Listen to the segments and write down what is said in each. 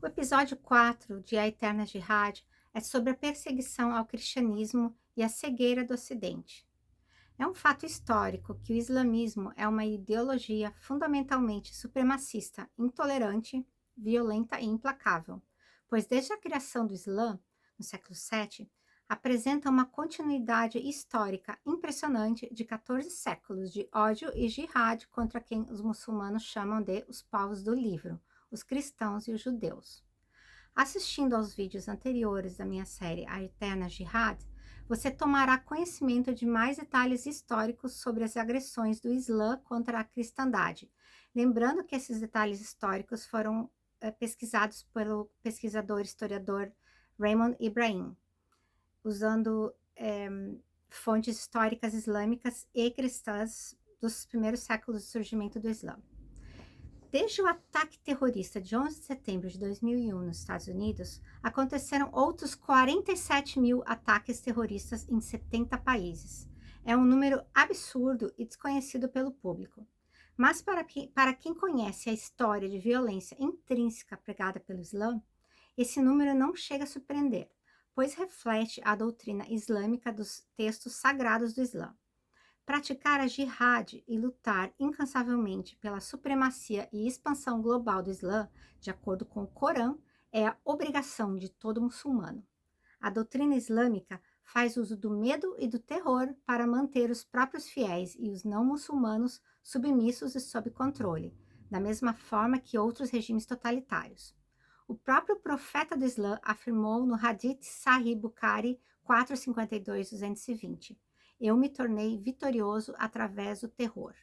O episódio 4 de A Eterna Jihad é sobre a perseguição ao cristianismo e a cegueira do Ocidente. É um fato histórico que o islamismo é uma ideologia fundamentalmente supremacista, intolerante, violenta e implacável, pois desde a criação do Islã, no século VII, apresenta uma continuidade histórica impressionante de 14 séculos de ódio e jihad contra quem os muçulmanos chamam de os povos do livro, os cristãos e os judeus. Assistindo aos vídeos anteriores da minha série A Eterna Jihad, você tomará conhecimento de mais detalhes históricos sobre as agressões do Islã contra a cristandade. Lembrando que esses detalhes históricos foram pesquisados pelo pesquisador e historiador Raymond Ibrahim, usando fontes históricas islâmicas e cristãs dos primeiros séculos de surgimento do Islã. Desde o ataque terrorista de 11 de setembro de 2001 nos Estados Unidos, aconteceram outros 47 mil ataques terroristas em 70 países. É um número absurdo e desconhecido pelo público. Mas para quem conhece a história de violência intrínseca pregada pelo Islã, esse número não chega a surpreender, pois reflete a doutrina islâmica dos textos sagrados do Islã. Praticar a jihad e lutar incansavelmente pela supremacia e expansão global do Islã, de acordo com o Corão, é a obrigação de todo muçulmano. A doutrina islâmica faz uso do medo e do terror para manter os próprios fiéis e os não muçulmanos submissos e sob controle, da mesma forma que outros regimes totalitários. O próprio profeta do Islã afirmou no Hadith Sahih Bukhari 452-220: eu me tornei vitorioso através do terror.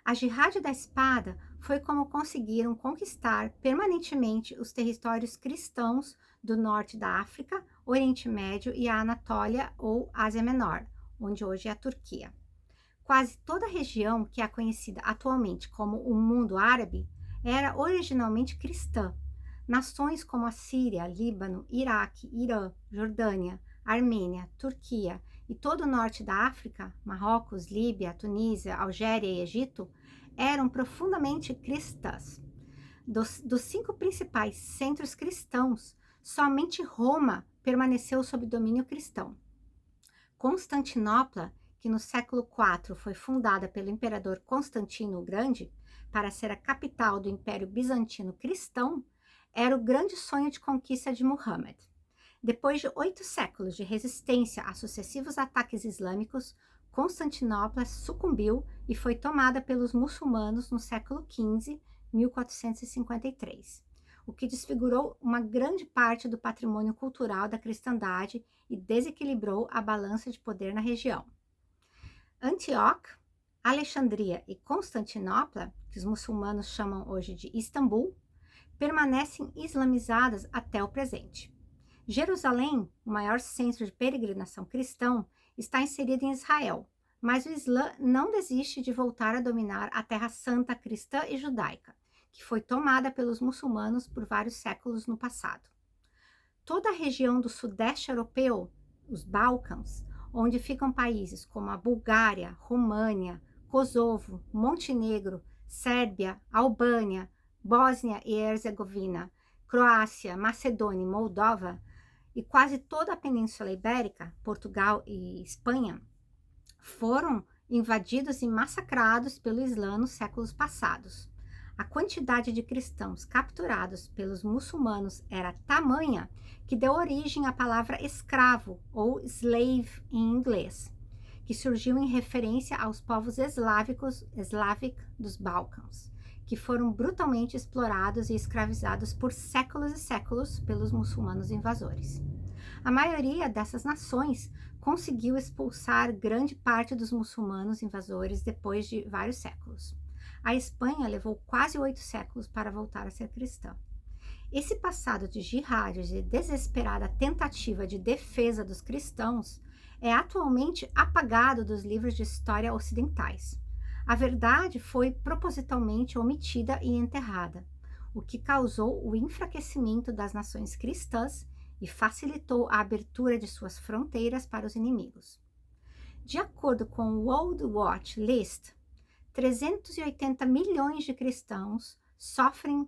A jihad da espada foi como conseguiram conquistar permanentemente os territórios cristãos do norte da África, Oriente Médio e a Anatólia ou Ásia Menor, onde hoje é a Turquia. Quase toda a região que é conhecida atualmente como o mundo árabe era originalmente cristã. Nações como a Síria, Líbano, Iraque, Irã, Jordânia, Armênia, Turquia e todo o norte da África, Marrocos, Líbia, Tunísia, Algéria e Egito, eram profundamente cristãs. Dos 5 principais centros cristãos, somente Roma permaneceu sob domínio cristão. Constantinopla, que no século IV foi fundada pelo imperador Constantino o Grande para ser a capital do Império Bizantino cristão, era o grande sonho de conquista de Muhammad. Depois de 8 séculos de resistência a sucessivos ataques islâmicos, Constantinopla sucumbiu e foi tomada pelos muçulmanos no século XV, 1453, o que desfigurou uma grande parte do patrimônio cultural da cristandade e desequilibrou a balança de poder na região. Antioque, Alexandria e Constantinopla, que os muçulmanos chamam hoje de Istambul, permanecem islamizadas até o presente. Jerusalém, o maior centro de peregrinação cristão, está inserida em Israel, mas o Islã não desiste de voltar a dominar a Terra Santa cristã e judaica, que foi tomada pelos muçulmanos por vários séculos no passado. Toda a região do sudeste europeu, os Balcãs, onde ficam países como a Bulgária, România, Kosovo, Montenegro, Sérvia, Albânia, Bósnia e Herzegovina, Croácia, Macedônia e Moldova, e quase toda a Península Ibérica, Portugal e Espanha, foram invadidos e massacrados pelo Islã nos séculos passados. A quantidade de cristãos capturados pelos muçulmanos era tamanha que deu origem à palavra escravo, ou slave em inglês, que surgiu em referência aos povos Slavic dos Balcãs, que foram brutalmente explorados e escravizados por séculos e séculos pelos muçulmanos invasores. A maioria dessas nações conseguiu expulsar grande parte dos muçulmanos invasores depois de vários séculos. A Espanha levou quase 8 séculos para voltar a ser cristã. Esse passado de jihad e desesperada tentativa de defesa dos cristãos é atualmente apagado dos livros de história ocidentais. A verdade foi propositalmente omitida e enterrada, o que causou o enfraquecimento das nações cristãs e facilitou a abertura de suas fronteiras para os inimigos. De acordo com o World Watch List, 380 milhões de cristãos sofrem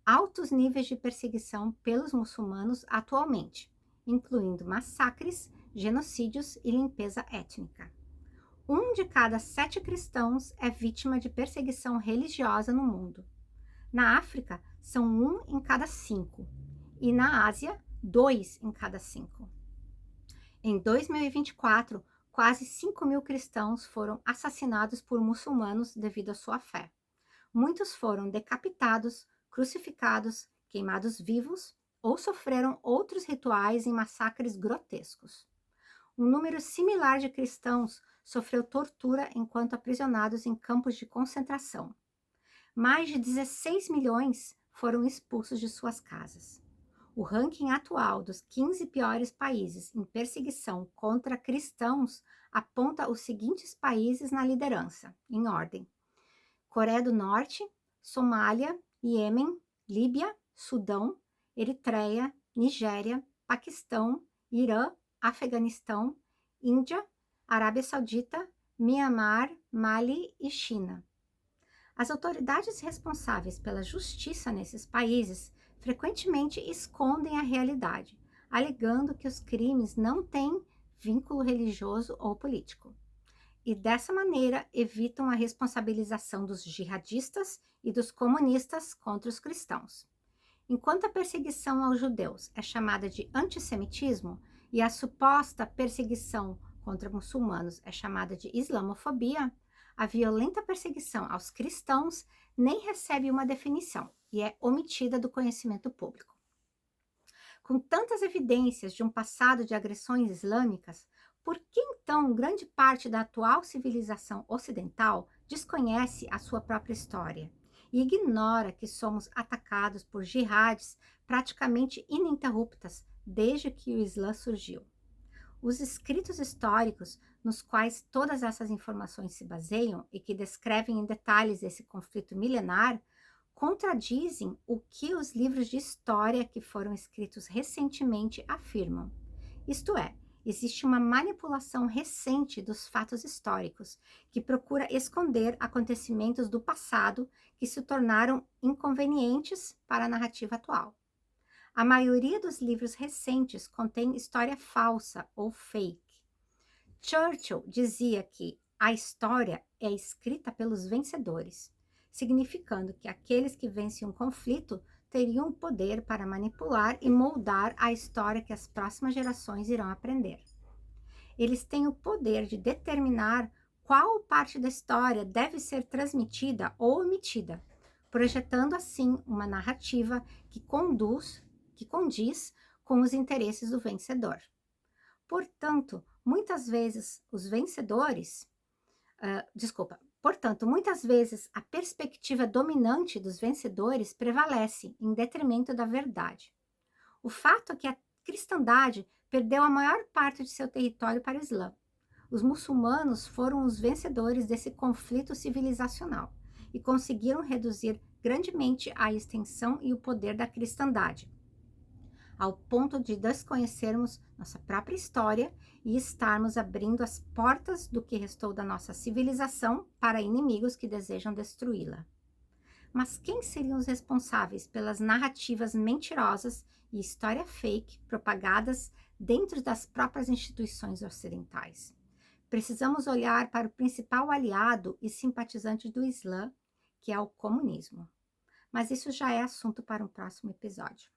altos níveis de perseguição pelos muçulmanos atualmente, incluindo massacres, genocídios e limpeza étnica. 1 de cada 7 cristãos é vítima de perseguição religiosa no mundo. Na África, são 1 em cada 5, e na Ásia, 2 em cada 5. Em 2024, quase 5.000 cristãos foram assassinados por muçulmanos devido à sua fé. Muitos foram decapitados, crucificados, queimados vivos ou sofreram outros rituais em massacres grotescos. Um número similar de cristãos sofreu tortura enquanto aprisionados em campos de concentração. Mais de 16 milhões foram expulsos de suas casas. O ranking atual dos 15 piores países em perseguição contra cristãos aponta os seguintes países na liderança, em ordem: Coreia do Norte, Somália, Iêmen, Líbia, Sudão, Eritreia, Nigéria, Paquistão, Irã, Afeganistão, Índia, Arábia Saudita, Mianmar, Mali e China. As autoridades responsáveis pela justiça nesses países frequentemente escondem a realidade, alegando que os crimes não têm vínculo religioso ou político. E dessa maneira evitam a responsabilização dos jihadistas e dos comunistas contra os cristãos. Enquanto a perseguição aos judeus é chamada de antissemitismo e a suposta perseguição contra muçulmanos é chamada de islamofobia, a violenta perseguição aos cristãos nem recebe uma definição e é omitida do conhecimento público. Com tantas evidências de um passado de agressões islâmicas, por que então grande parte da atual civilização ocidental desconhece a sua própria história e ignora que somos atacados por jihadis praticamente ininterruptas desde que o Islã surgiu? Os escritos históricos nos quais todas essas informações se baseiam e que descrevem em detalhes esse conflito milenar contradizem o que os livros de história que foram escritos recentemente afirmam. Isto é, existe uma manipulação recente dos fatos históricos que procura esconder acontecimentos do passado que se tornaram inconvenientes para a narrativa atual. A maioria dos livros recentes contém história falsa ou fake. Churchill dizia que a história é escrita pelos vencedores, significando que aqueles que vencem um conflito teriam o poder para manipular e moldar a história que as próximas gerações irão aprender. Eles têm o poder de determinar qual parte da história deve ser transmitida ou omitida, projetando assim uma narrativa que condiz com os interesses do vencedor. Portanto, muitas vezes a perspectiva dominante dos vencedores prevalece em detrimento da verdade. O fato é que a cristandade perdeu a maior parte de seu território para o Islã. Os muçulmanos foram os vencedores desse conflito civilizacional e conseguiram reduzir grandemente a extensão e o poder da cristandade, ao ponto de desconhecermos nossa própria história e estarmos abrindo as portas do que restou da nossa civilização para inimigos que desejam destruí-la. Mas quem seriam os responsáveis pelas narrativas mentirosas e história fake propagadas dentro das próprias instituições ocidentais? Precisamos olhar para o principal aliado e simpatizante do Islã, que é o comunismo. Mas isso já é assunto para um próximo episódio.